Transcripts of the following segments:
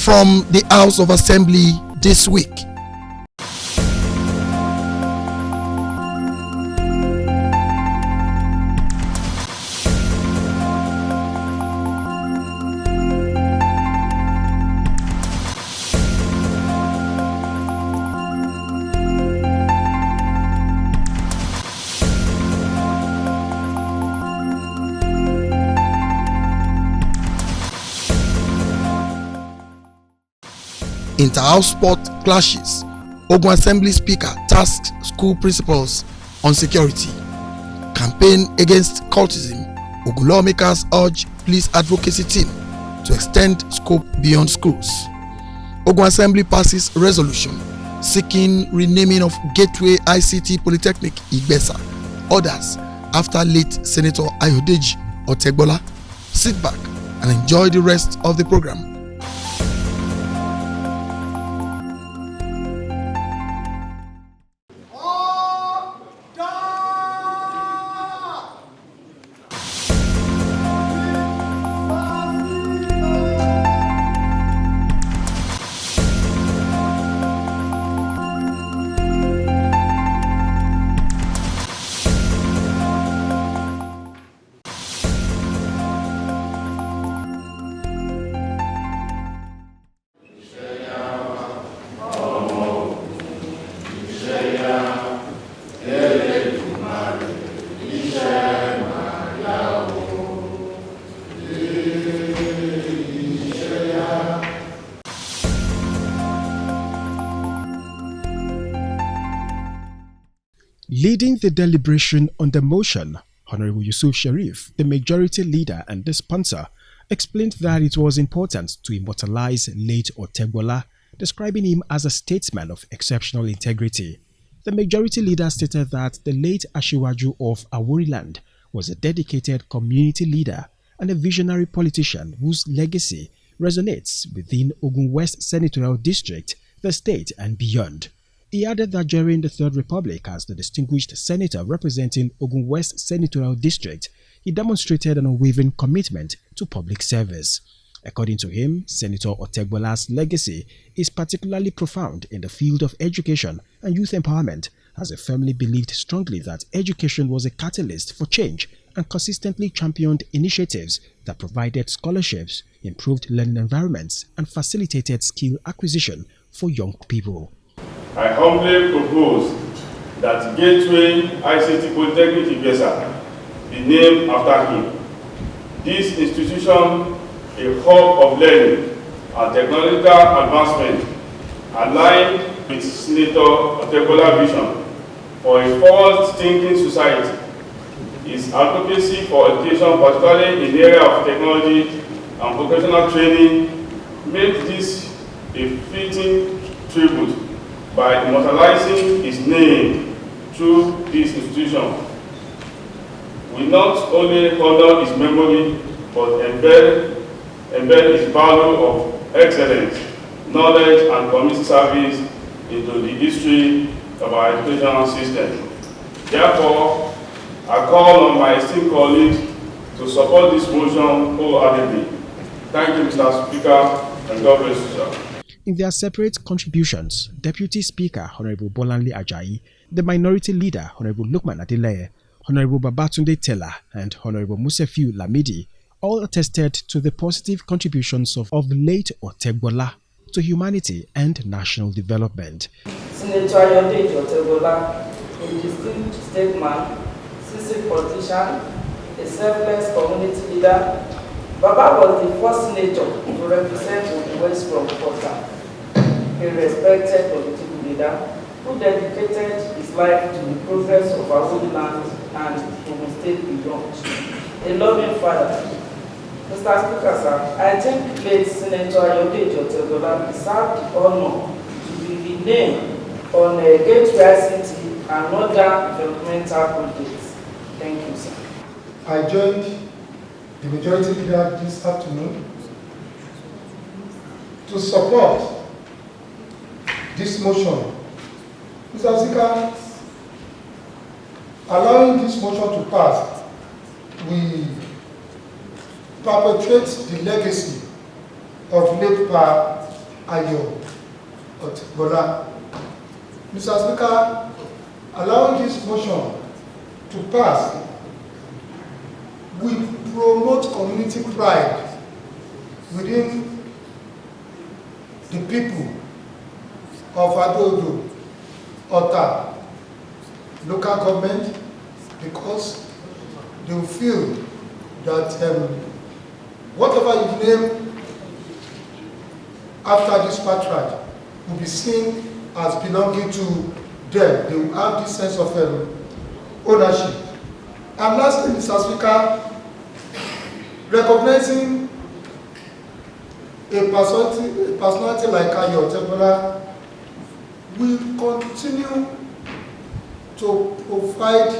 from the House of Assembly this week. Inter-house sport clashes. OGUN Assembly Speaker tasks school principals on security. Campaign against cultism. OGUN lawmakers urge police advocacy team to extend scope beyond schools. OGUN Assembly passes resolution seeking renaming of Gateway ICT Polytechnic IGBESA. Orders after late Senator AYODEJI OTEGBOLA. Sit back and enjoy the rest of the program. Leading the deliberation on the motion, Honorable Yusuf Sharif, the majority leader and the sponsor, explained that it was important to immortalize late OTEGBOLA, describing him as a statesman of exceptional integrity. The majority leader stated that the late Ashiwaju of Aworiland was a dedicated community leader and a visionary politician whose legacy resonates within Ogun West Senatorial District, the state and beyond. He added that during the Third Republic, as the distinguished senator representing Ogun West Senatorial District, he demonstrated an unwavering commitment to public service. According to him, Senator OTEGBOLA's legacy is particularly profound in the field of education and youth empowerment, as he firmly believed strongly that education was a catalyst for change and consistently championed initiatives that provided scholarships, improved learning environments, and facilitated skill acquisition for young people. I humbly propose that Gateway ICT Polytechnic IGBESA be named after him. This institution, a hub of learning and technological advancement, aligned with Senator OTEGBOLA's vision for a forward-thinking society. His advocacy for education, particularly in the area of technology and vocational training, made this a fitting tribute by immortalizing his name through this institution. We not only honor his memory, but embed his value of excellence, knowledge, and community service into the history of our educational system. Therefore, I call on my esteemed colleagues to support this motion wholeheartedly. Thank you, Mr. Speaker, and God bless you, sir. In their separate contributions, Deputy Speaker Honorable Bolanle Ajayi, the Minority Leader Honorable Lukman Adeleye, Honorable Babatunde Tella, and Honorable Musefiu Lamidi all attested to the positive contributions of the late OTEGBOLA to humanity and national development. Senator AYODEJI OTEGBOLA, a distinguished statesman, seasoned politician, a selfless community leader, Baba was the first senator to represent Ogun West from Portland, a respected political leader who dedicated his life to the progress of our holy land and Ogun State beyond. A loving father. Mr. Speaker, sir, I think late Senator AYODEJI OTEGBOLA deserved the honor to be renamed on a Gateway ICT and other developmental projects. Thank you, sir. I joined the majority leader this afternoon to support this motion. Mr. Speaker, allowing this motion to pass, we perpetuate the legacy of late Pa AYODEJI. Mr. Speaker, allowing this motion to pass will promote community pride within the people of AYODEJI, Ota, local government, because they will feel that whatever you name after this patriarch will be seen as belonging to them. They will have this sense of ownership. And lastly, Mr. Speaker, recognizing a personality like AYODEJI will continue to provide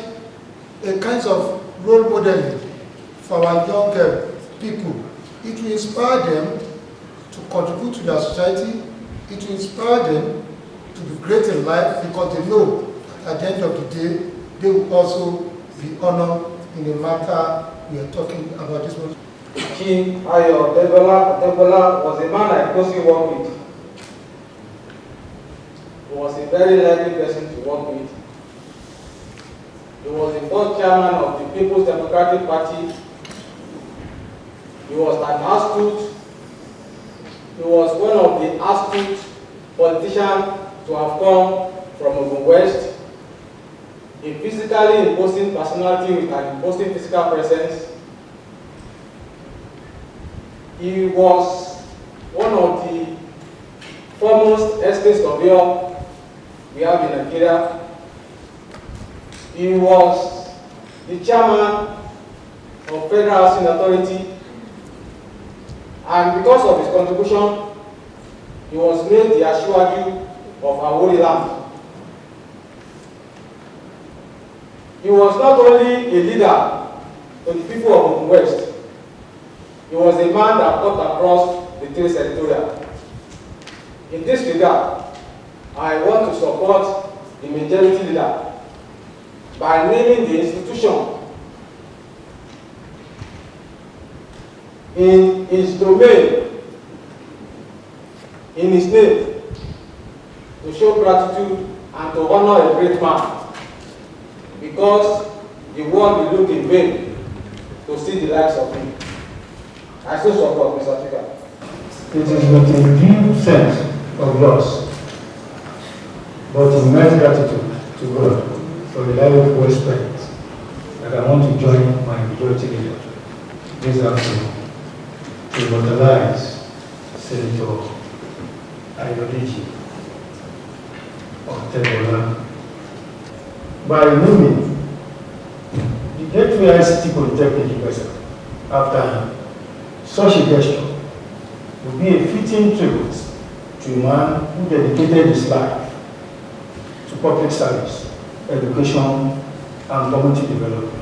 a kind of role modeling for our young people. It will inspire them to contribute to their society. It will inspire them to be great in life, because they know at the end of the day they will also be honored in the matter we are talking about this one. Chief AYODEJI was a man I closely worked with. He was a very lively person to work with. He was the first chairman of the People's Democratic Party. He was an astute. He was one of the astute politicians to have come from OGUN West. A physically imposing personality with an imposing physical presence. He was one of the foremost estate surveyors we have in Nigeria. He was the chairman of Federal Housing Authority, and because of his contribution, he was made the Asiwaju of our holy land. He was not only a leader to the people of OGUN West, he was a man that cut across the three territoria. In this regard, I want to support the majority leader by naming the institution in his domain, in his name, to show gratitude and to honor a great man, because the world will look in vain to see the likes of him. I still support Mr. Speaker. It is with a due sense of loss, but immense gratitude to God for the life of respect that I want to join my majority leader this afternoon to immortalize Senator AYODEJI OTEGBOLA by naming the Gateway ICT Polytechnic IGBESA after him. Such a gesture would be a fitting tribute to a man who dedicated his life to public service, education, and community development.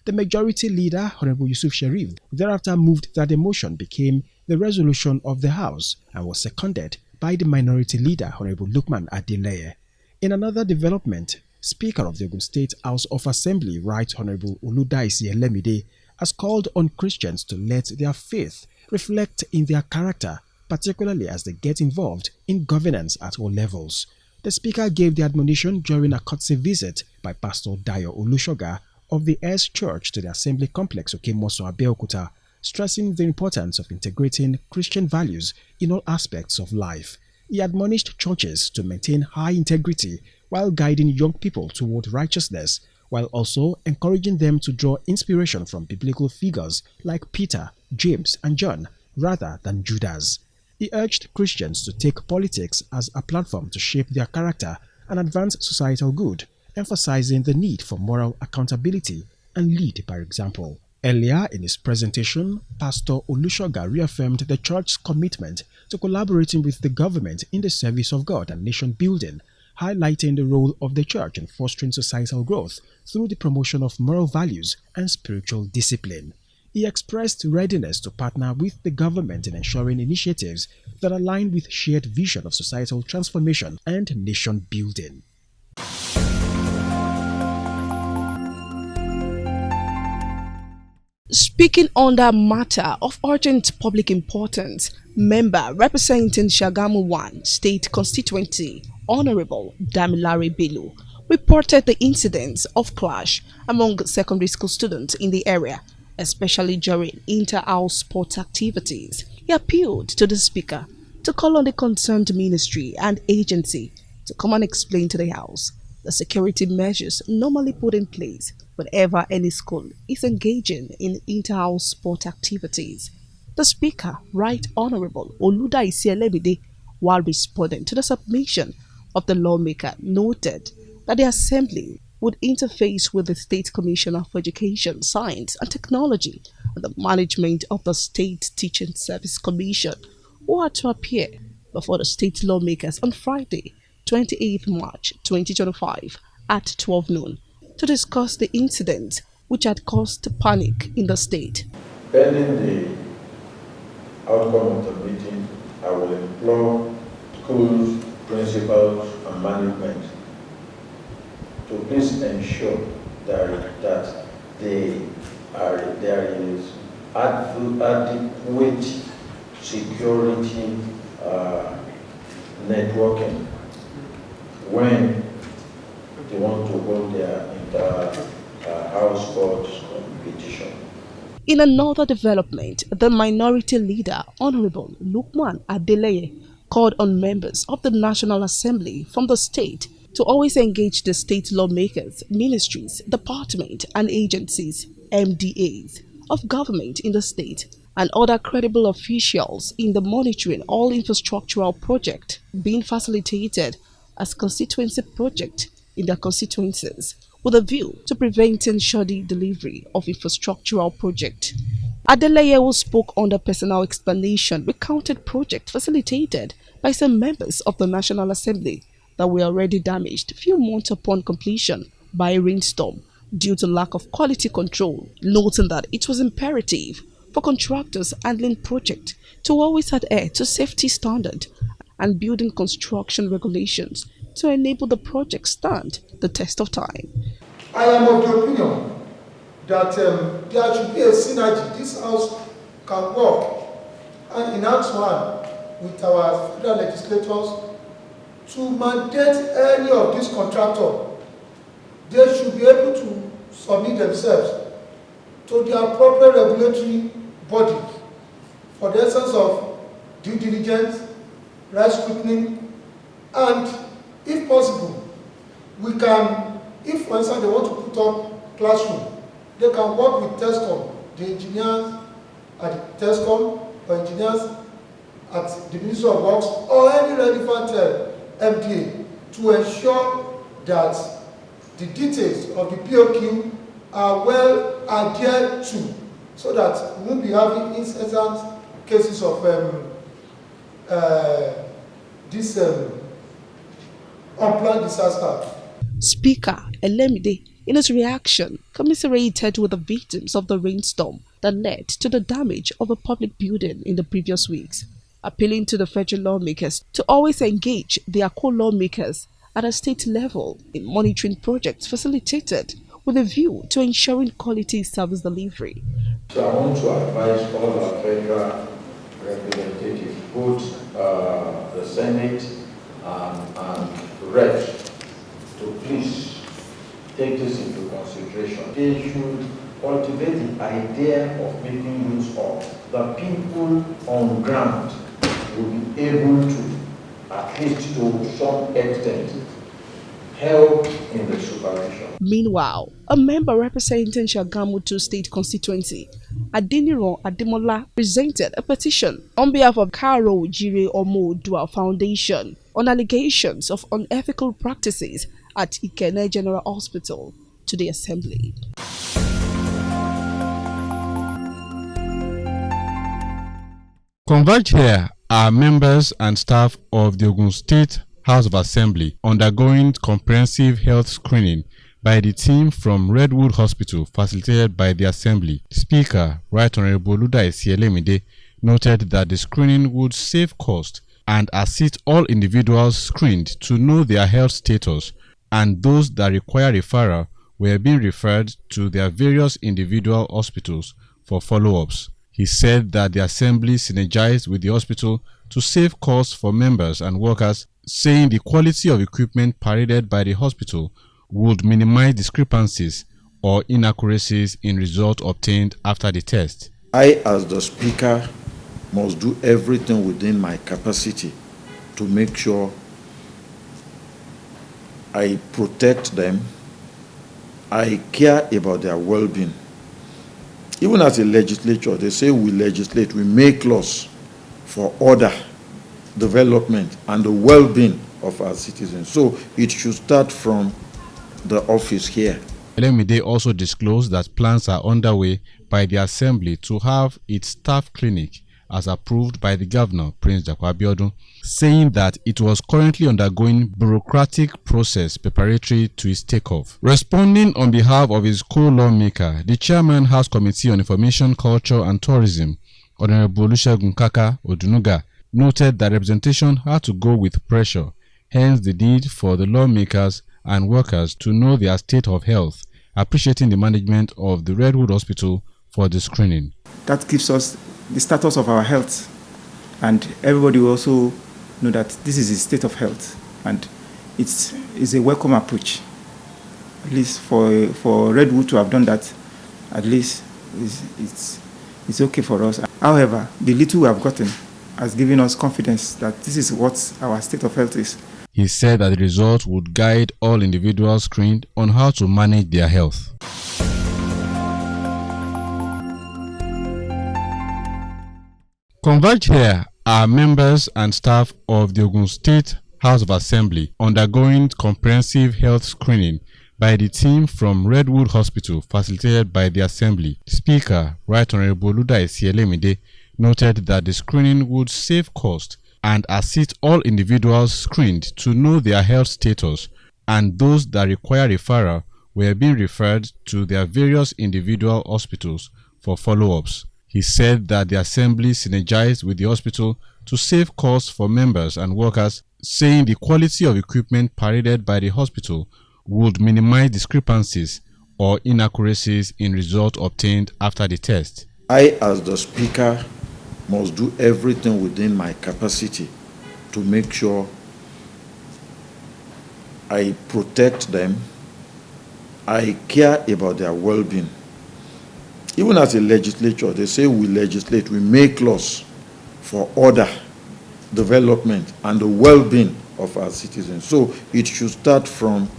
The majority leader, Honorable Yusuf Sharif, thereafter moved that the motion became the resolution of the House and was seconded by the minority leader, Honorable Lukman Adeleye. In another development, Speaker of the Ogun State House of Assembly, Right Honorable Oludaisi Elemide, has called on Christians to let their faith reflect in their character, particularly as they get involved in governance at all levels. The Speaker gave the admonition during a courtesy visit by Pastor Dayo Olushoga of the Heirs Church to the Assembly Complex Okemoso Abeokuta, stressing the importance of integrating Christian values in all aspects of life. He admonished churches to maintain high integrity while guiding young people toward righteousness, while also encouraging them to draw inspiration from biblical figures like Peter, James, and John, rather than Judas. He urged Christians to take politics as a platform to shape their character and advance societal good, emphasizing the need for moral accountability and lead by example. Earlier in his presentation, Pastor Olushoga reaffirmed the church's commitment to collaborating with the government in the service of God and nation building, highlighting the role of the church in fostering societal growth through the promotion of moral values and spiritual discipline. He expressed readiness to partner with the government in ensuring initiatives that align with shared vision of societal transformation and nation building. Speaking on that matter of urgent public importance, Member representing Shagamu 1 State Constituency, Honorable Damilare Bello, reported the incidents of clash among secondary school students in the area, especially during inter-house sport activities. He appealed to the speaker to call on the concerned ministry and agency to come and explain to the House the security measures normally put in place whenever any school is engaging in inter-house sport activities. The Speaker, Right Honorable Oludaisi Elebide, while responding to the submission of the lawmaker, noted that the Assembly would interface with the State Commissioner for Education, Science and Technology and the management of the State Teaching Service Commission, who are to appear before the state lawmakers on Friday, 28th March 2025 at 12 noon to discuss the incident which had caused panic in the state. Pending the outcome of the meeting, I will implore schools, principals, and management to please ensure that there is adequate security networking when they want to hold their inter-house sports competition. In another development, the minority leader, Honorable Lukman Adeleye, called on members of the National Assembly from the state to always engage the state lawmakers, ministries, departments and agencies, MDAs, of government in the state and other credible officials in the monitoring all infrastructural projects being facilitated as constituency projects in their constituencies, with a view to preventing shoddy delivery of infrastructural projects. Adeleye, who spoke under personal explanation, recounted projects facilitated by some members of the National Assembly that were already damaged few months upon completion by a rainstorm due to lack of quality control, noting that it was imperative for contractors handling projects to always adhere to safety standards and building construction regulations to enable the project stand the test of time. I am of the opinion that there should be a synergy. This House can work and in Act 1 with our federal legislators to mandate any of these contractors. They should be able to submit themselves to the appropriate regulatory body for the essence of due diligence, right scrutiny, and if possible, we can, if for instance they want to put up classroom, they can work with TESCOM, the engineers at TESCOM or engineers at the Ministry of Works or any relevant MDA to ensure that the details of the POQ are well adhered to, so that we won't be having incessant cases of this unplanned disaster. Speaker Elemide, in his reaction, commiserated with the victims of the rainstorm that led to the damage of a public building in the previous weeks, appealing to the federal lawmakers to always engage their co-lawmakers at a state level in monitoring projects facilitated with a view to ensuring quality service delivery. So I want to advise all our federal representatives, both the Senate and reps, to please take this into consideration. They should cultivate the idea of making use of the people on ground will be able to, at least to some extent, help in the supervision. Meanwhile, a member representing Shagamu 2 State Constituency, Adeniran Ademola, presented a petition on behalf of Karo Jire Omo Foundation on allegations of unethical practices at Ikene General Hospital to the Assembly. Converged here are members and staff of the Ogun State House of Assembly undergoing comprehensive health screening by the team from Redwood Hospital facilitated by the Assembly. Speaker, Right Honorable Oludaisi Elemide, noted that the screening would save cost and assist all individuals screened to know their health status, and those that require referral were being referred to their various individual hospitals for follow-ups. He said that the assembly synergized with the hospital to save costs for members and workers, saying the quality of equipment paraded by the hospital would minimize discrepancies or inaccuracies in results obtained after the test. I, as the Speaker, must do everything within my capacity to make sure I protect them, I care about their well-being. Even as a legislature, they say we legislate, we make laws for order, development, and the well-being of our citizens. So it should start from the office here. Olamide also disclosed that plans are underway by the Assembly to have its staff clinic as approved by the Governor, Prince Dapo Abiodun, saying that it was currently undergoing bureaucratic process preparatory to its takeoff. Responding on behalf of his co-lawmaker, the Chairman House Committee on Information, Culture and Tourism, Honorable Olusegun Kaka Odunuga, noted that representation had to go with pressure, hence the need for the lawmakers and workers to know their state of health, appreciating the management of the Redwood Hospital for the screening. That gives us the status of our health, and everybody will also know that this is a state of health, and it's a welcome approach. At least for Redwood to have done that, at least it's okay for us. However, the little we have gotten has given us confidence that this is what our state of health is. He said that the result would guide all individuals screened on how to manage their health. Converge here are members and staff of the Ogun State House of Assembly undergoing comprehensive health screening by the team from Redwood Hospital facilitated by the Assembly. Speaker, Right Honorable OTEGBOLA Olamide, noted that the screening would save cost and assist all individuals screened to know their health status, and those that require referral were being referred to their various individual hospitals for follow-ups. He said that the Assembly synergized with the hospital to save costs for members and workers, saying the quality of equipment paraded by the hospital would minimize discrepancies or inaccuracies in results obtained after the test. I, as the Speaker, must do everything within my capacity to make sure I protect them, I care about their well-being. Even as a legislature, they say we legislate, we make laws for order, development, and the well-being of our citizens. So it should start from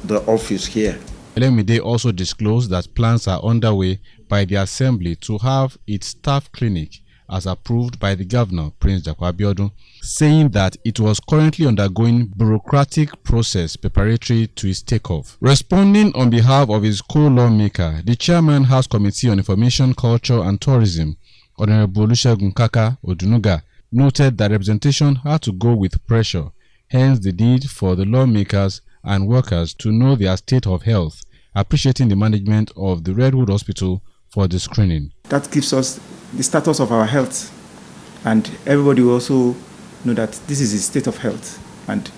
the office here. Olamide also disclosed that plans are underway by the Assembly to have its staff clinic as approved by the Governor, Prince Dapo Abiodun, saying that it was currently undergoing bureaucratic process preparatory to its takeoff. Responding on behalf of his co-lawmaker, the Chairman House Committee on Information, Culture and Tourism, Honorable Olusegun Kaka Odunuga, noted that representation had to go with pressure, hence the need for the lawmakers and workers to know their state of health, appreciating the management of the Redwood Hospital for the screening. That gives us the status of our health, and everybody will also know that this is a state of health, and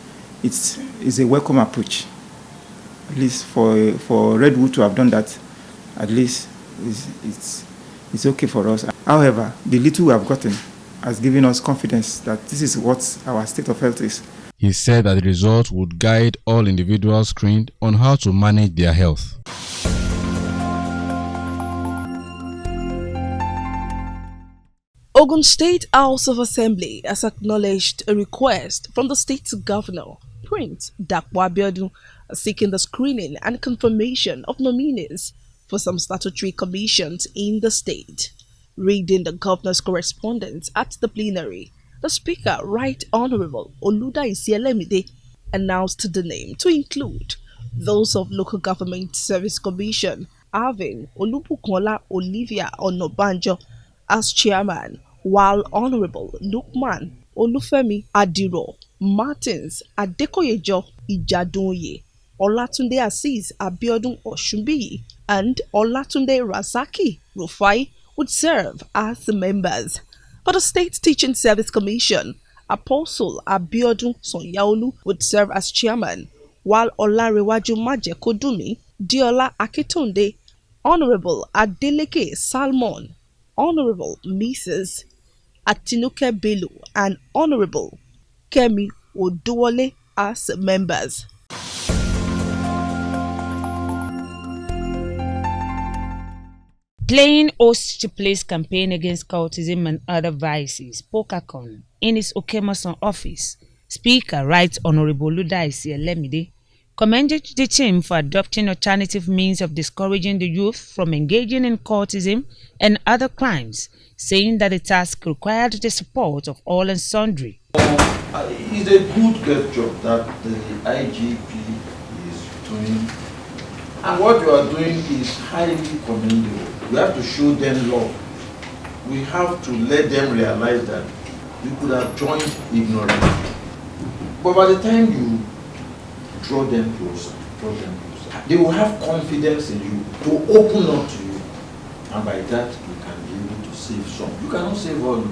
it's a welcome approach. At least for Redwood to have done that, at least it's okay for us. However, the little we have gotten has given us confidence that this is what our state of health is. He said that the result would guide all individuals screened on how to manage their health. Ogun State House of Assembly has acknowledged a request from the state governor, Prince Dapo Abiodun, seeking the screening and confirmation of nominees for some statutory commissions in the state. Reading the governor's correspondence at the plenary, the Speaker, Right Honorable OTEGBOLA Olamide, announced the name to include those of Local Government Service Commission, having Olubukola Olivia Onobanjo as chairman, while Honorable Lukman Olufemi Adiro Martins Adekoyejo Ijadunye, Olatunde Azeez Abiodun Oshunbiyi, and Olatunde Razaki Rufai would serve as the members. For the State Teaching Service Commission, Apostle Abiodun Sonyaolu would serve as chairman, while Olarewaju Majekodumi, Diola Akitunde, Honorable Adeleke Salmon, Honorable Mrs. Atinuke Bello and Honorable Kemi Oduwole as members. Playing host to police campaign against cultism and other vices, POCACON, in its Okemoson office, Speaker Right Honorable Ludaisi Elemide commended the team for adopting alternative means of discouraging the youth from engaging in cultism and other crimes, saying that the task required the support of all and sundry. It's a good gesture that the IGP is doing, and what you are doing is highly commendable. We have to show them love. We have to let them realize that you could have joined ignorantly, but by the time you draw them closer, they will have confidence in you to open up to you, and by that you can be able to save some. You cannot save all.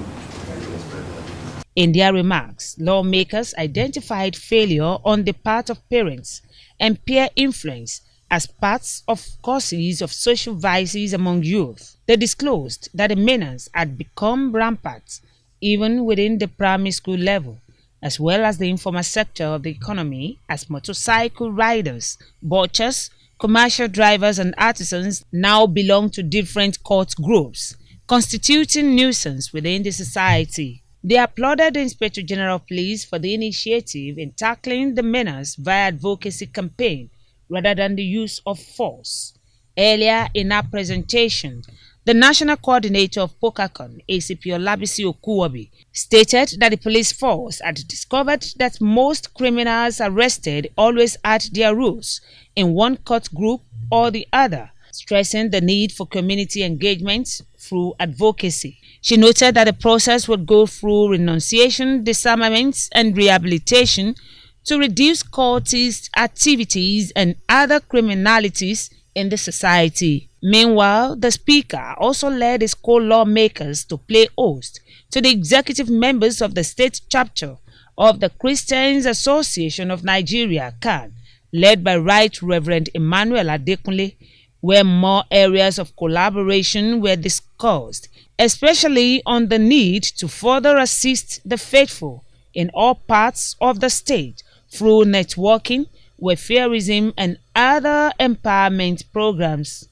In their remarks, lawmakers identified failure on the part of parents and peer influence as parts of causes of social vices among youth. They disclosed that the menace had become rampant even within the primary school level, as well as the informal sector of the economy, as motorcycle riders, butchers, commercial drivers and artisans now belong to different cult groups, constituting nuisance within the society. They applauded the Inspector General of Police for the initiative in tackling the menace via advocacy campaign rather than the use of force. Earlier in our presentation, the National Coordinator of POCACON, ACP Olabisi Okuwobi, stated that the police force had discovered that most criminals arrested always had their roots in one cult group or the other, stressing the need for community engagement through advocacy. She noted that the process would go through renunciation, disarmament, and rehabilitation to reduce cultist activities and other criminalities in the society. Meanwhile, the Speaker also led his co-lawmakers to play host to the executive members of the state chapter of the Christians Association of Nigeria, CAN, led by Right Reverend Emmanuel Adekunle, where more areas of collaboration were discussed, especially on the need to further assist the faithful in all parts of the state through networking, welfareism, and other empowerment programs.